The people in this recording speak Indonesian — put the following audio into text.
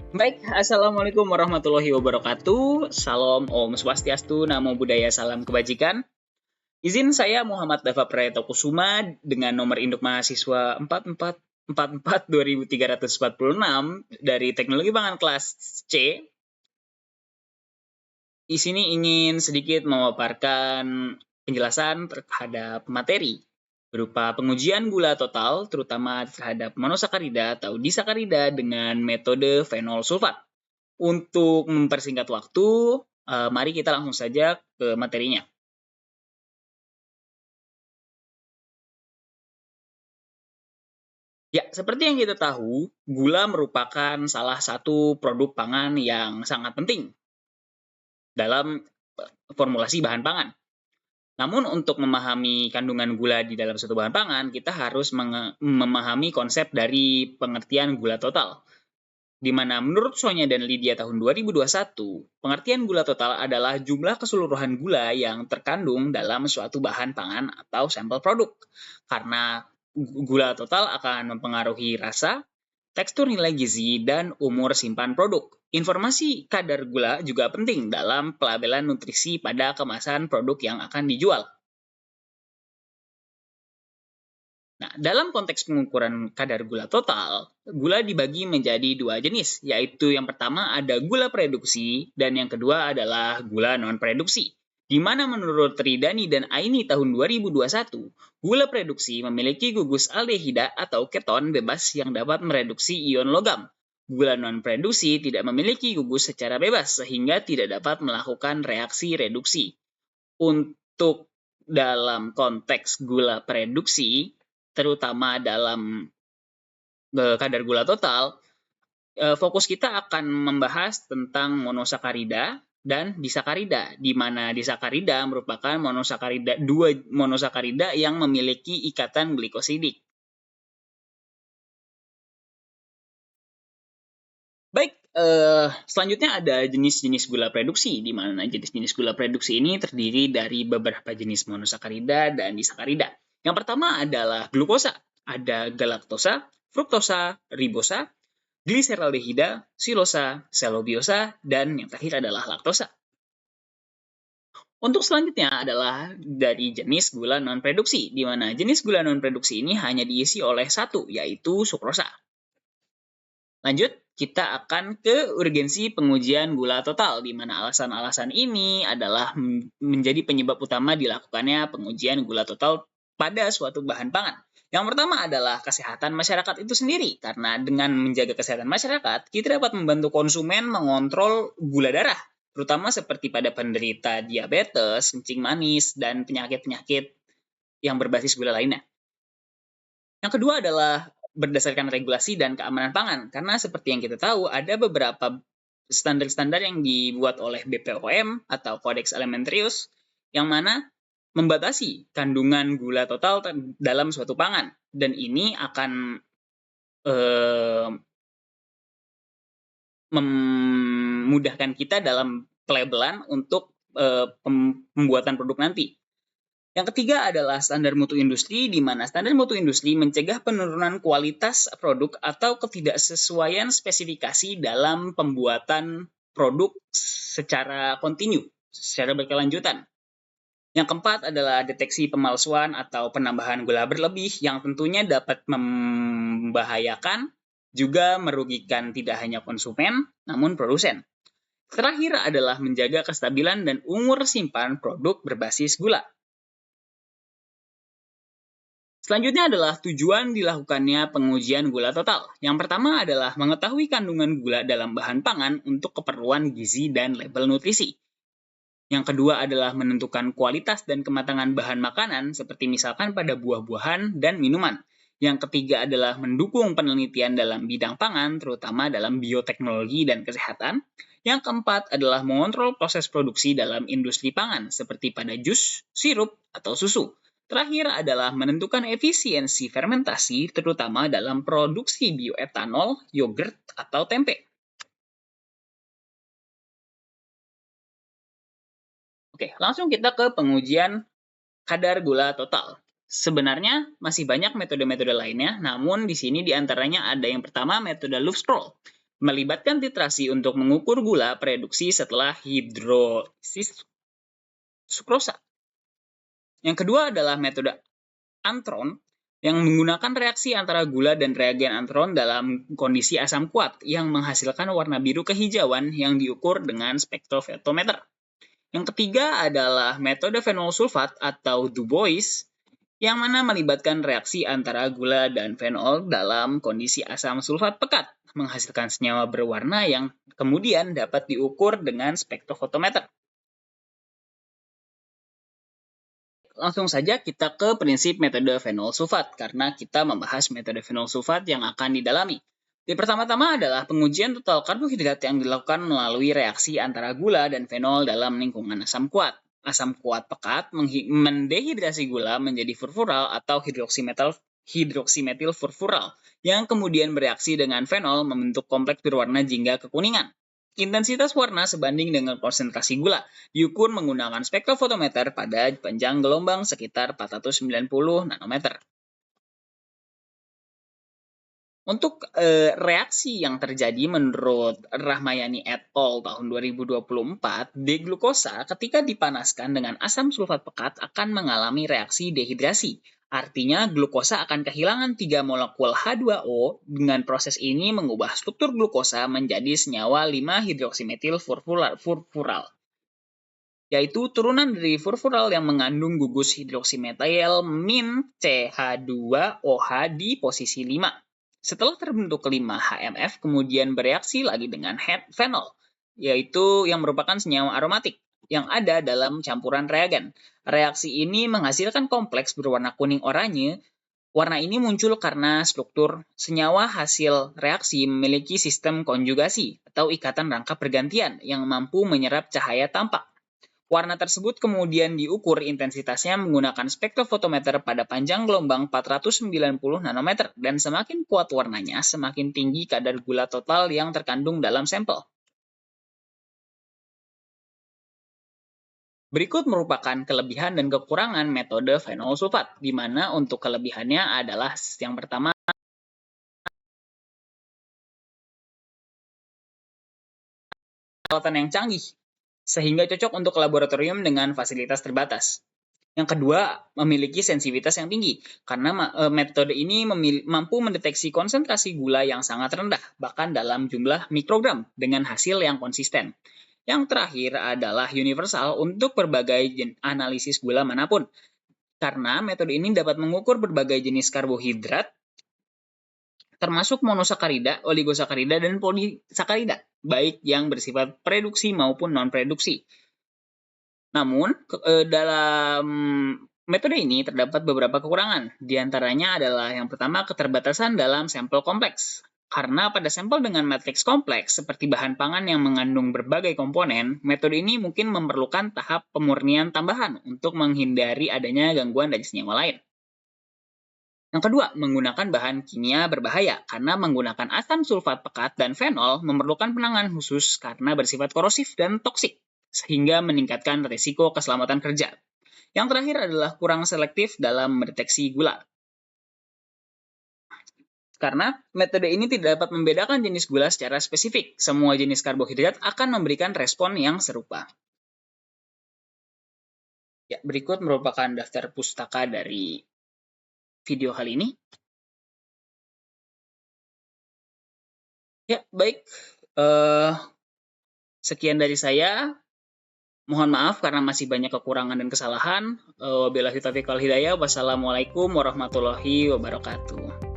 Baik, Assalamualaikum warahmatullahi wabarakatuh. Salam Om Swastiastu, Namo Buddhaya, Salam Kebajikan. Izin saya Muhammad Dava Praetno Kusuma dengan nomor induk mahasiswa 4444-2346 dari Teknologi Pangan kelas C. Di sini ingin sedikit memaparkan penjelasan terhadap materi berupa pengujian gula total, terutama terhadap monosakarida atau disakarida dengan metode fenol sulfat. Untuk mempersingkat waktu, mari kita langsung saja ke materinya. Ya, seperti yang kita tahu, gula merupakan salah satu produk pangan yang sangat penting dalam formulasi bahan pangan. Namun untuk memahami kandungan gula di dalam suatu bahan pangan, kita harus memahami konsep dari pengertian gula total. Di mana menurut Sonya dan Lydia tahun 2021, pengertian gula total adalah jumlah keseluruhan gula yang terkandung dalam suatu bahan pangan atau sampel produk. Karena gula total akan mempengaruhi rasa, tekstur nilai gizi, dan umur simpan produk. Informasi kadar gula juga penting dalam pelabelan nutrisi pada kemasan produk yang akan dijual. Nah, dalam konteks pengukuran kadar gula total, gula dibagi menjadi dua jenis, yaitu yang pertama ada gula produksi dan yang kedua adalah gula non-produksi. Di mana menurut Ridani dan Aini tahun 2021, gula produksi memiliki gugus aldehida atau keton bebas yang dapat mereduksi ion logam. Gula non-produksi tidak memiliki gugus secara bebas sehingga tidak dapat melakukan reaksi reduksi. Untuk dalam konteks gula produksi, terutama dalam kadar gula total, fokus kita akan membahas tentang monosakarida dan disakarida, di mana disakarida merupakan dua monosakarida yang memiliki ikatan glikosidik. Baik, selanjutnya ada jenis-jenis gula produksi, di mana jenis-jenis gula produksi ini terdiri dari beberapa jenis monosakarida dan disakarida. Yang pertama adalah glukosa, ada galaktosa, fruktosa, ribosa, gliseraldehida, silosa, selobiosa, dan yang terakhir adalah laktosa. Untuk selanjutnya adalah dari jenis gula non-produksi, di mana jenis gula non-produksi ini hanya diisi oleh satu, yaitu sukrosa. Lanjut, kita akan ke urgensi pengujian gula total, di mana alasan-alasan ini adalah menjadi penyebab utama dilakukannya pengujian gula total pada suatu bahan pangan. Yang pertama adalah kesehatan masyarakat itu sendiri, karena dengan menjaga kesehatan masyarakat, kita dapat membantu konsumen mengontrol gula darah, terutama seperti pada penderita diabetes, kencing manis, dan penyakit-penyakit yang berbasis gula lainnya. Yang kedua adalah berdasarkan regulasi dan keamanan pangan, karena seperti yang kita tahu, ada beberapa standar-standar yang dibuat oleh BPOM atau Codex Alimentarius, yang mana membatasi kandungan gula total dalam suatu pangan. Dan ini akan memudahkan kita dalam pelabelan untuk pembuatan produk nanti. Yang ketiga adalah standar mutu industri, di mana standar mutu industri mencegah penurunan kualitas produk atau ketidaksesuaian spesifikasi dalam pembuatan produk secara kontinu, secara berkelanjutan. Yang keempat adalah deteksi pemalsuan atau penambahan gula berlebih yang tentunya dapat membahayakan, juga merugikan tidak hanya konsumen, namun produsen. Terakhir adalah menjaga kestabilan dan umur simpan produk berbasis gula. Selanjutnya adalah tujuan dilakukannya pengujian gula total. Yang pertama adalah mengetahui kandungan gula dalam bahan pangan untuk keperluan gizi dan label nutrisi. Yang kedua adalah menentukan kualitas dan kematangan bahan makanan seperti misalkan pada buah-buahan dan minuman. Yang ketiga adalah mendukung penelitian dalam bidang pangan, terutama dalam bioteknologi dan kesehatan. Yang keempat adalah mengontrol proses produksi dalam industri pangan seperti pada jus, sirup, atau susu. Terakhir adalah menentukan efisiensi fermentasi, terutama dalam produksi bioetanol, yogurt, atau tempe. Oke, langsung kita ke pengujian kadar gula total. Sebenarnya masih banyak metode-metode lainnya, namun di sini diantaranya ada yang pertama metode Louvre-Stroll, melibatkan titrasi untuk mengukur gula reduksi setelah hidrolisis sukrosa. Yang kedua adalah metode antron, yang menggunakan reaksi antara gula dan reagen antron dalam kondisi asam kuat yang menghasilkan warna biru kehijauan yang diukur dengan spektrofotometer. Yang ketiga adalah metode fenol sulfat atau Du Bois, yang mana melibatkan reaksi antara gula dan fenol dalam kondisi asam sulfat pekat, menghasilkan senyawa berwarna yang kemudian dapat diukur dengan spektrofotometer. Langsung saja kita ke prinsip metode fenol sulfat, karena kita membahas metode fenol sulfat yang akan didalami. Yang pertama-tama adalah pengujian total karbohidrat yang dilakukan melalui reaksi antara gula dan fenol dalam lingkungan asam kuat. Asam kuat pekat mendehidrasi gula menjadi furfural atau hidroksimetil furfural, yang kemudian bereaksi dengan fenol membentuk kompleks berwarna jingga kekuningan. Intensitas warna sebanding dengan konsentrasi gula, diukur menggunakan spektrofotometer pada panjang gelombang sekitar 490 nanometer. Untuk reaksi yang terjadi menurut Rahmayani et al. Tahun 2024, D-glukosa ketika dipanaskan dengan asam sulfat pekat akan mengalami reaksi dehidrasi. Artinya, glukosa akan kehilangan 3 molekul H2O. Dengan proses ini mengubah struktur glukosa menjadi senyawa 5-hidroksimetil furfural, yaitu turunan dari furfural yang mengandung gugus hidroksimetil min CH2OH di posisi 5. Setelah terbentuk kelima HMF, kemudian bereaksi lagi dengan fenol, yaitu yang merupakan senyawa aromatik yang ada dalam campuran reagen. Reaksi ini menghasilkan kompleks berwarna kuning oranye. Warna ini muncul karena struktur senyawa hasil reaksi memiliki sistem konjugasi atau ikatan rangkap pergantian yang mampu menyerap cahaya tampak. Warna tersebut kemudian diukur intensitasnya menggunakan spektrofotometer pada panjang gelombang 490 nanometer, dan semakin kuat warnanya, semakin tinggi kadar gula total yang terkandung dalam sampel. Berikut merupakan kelebihan dan kekurangan metode fenol sulfat, di mana untuk kelebihannya adalah yang pertama, peralatan yang canggih, sehingga cocok untuk laboratorium dengan fasilitas terbatas. Yang kedua, memiliki sensitivitas yang tinggi, karena metode ini mampu mendeteksi konsentrasi gula yang sangat rendah, bahkan dalam jumlah mikrogram, dengan hasil yang konsisten. Yang terakhir adalah universal untuk berbagai analisis gula manapun, karena metode ini dapat mengukur berbagai jenis karbohidrat, termasuk monosakarida, oligosakarida, dan polisakarida, baik yang bersifat reduksi maupun non-reduksi. Namun, dalam metode ini terdapat beberapa kekurangan. Di antaranya adalah yang pertama, keterbatasan dalam sampel kompleks. Karena pada sampel dengan matriks kompleks, seperti bahan pangan yang mengandung berbagai komponen, metode ini mungkin memerlukan tahap pemurnian tambahan untuk menghindari adanya gangguan dari senyawa lain. Yang kedua, menggunakan bahan kimia berbahaya, karena menggunakan asam sulfat pekat dan fenol memerlukan penanganan khusus karena bersifat korosif dan toksik, sehingga meningkatkan risiko keselamatan kerja. Yang terakhir adalah kurang selektif dalam mendeteksi gula. Karena metode ini tidak dapat membedakan jenis gula secara spesifik, semua jenis karbohidrat akan memberikan respon yang serupa. Ya, berikut merupakan daftar pustaka dari video kali ini. Ya, baik. Sekian dari saya. Mohon maaf karena masih banyak kekurangan dan kesalahan. Wabillahi taufiq wal hidayah. Wassalamualaikum warahmatullahi wabarakatuh.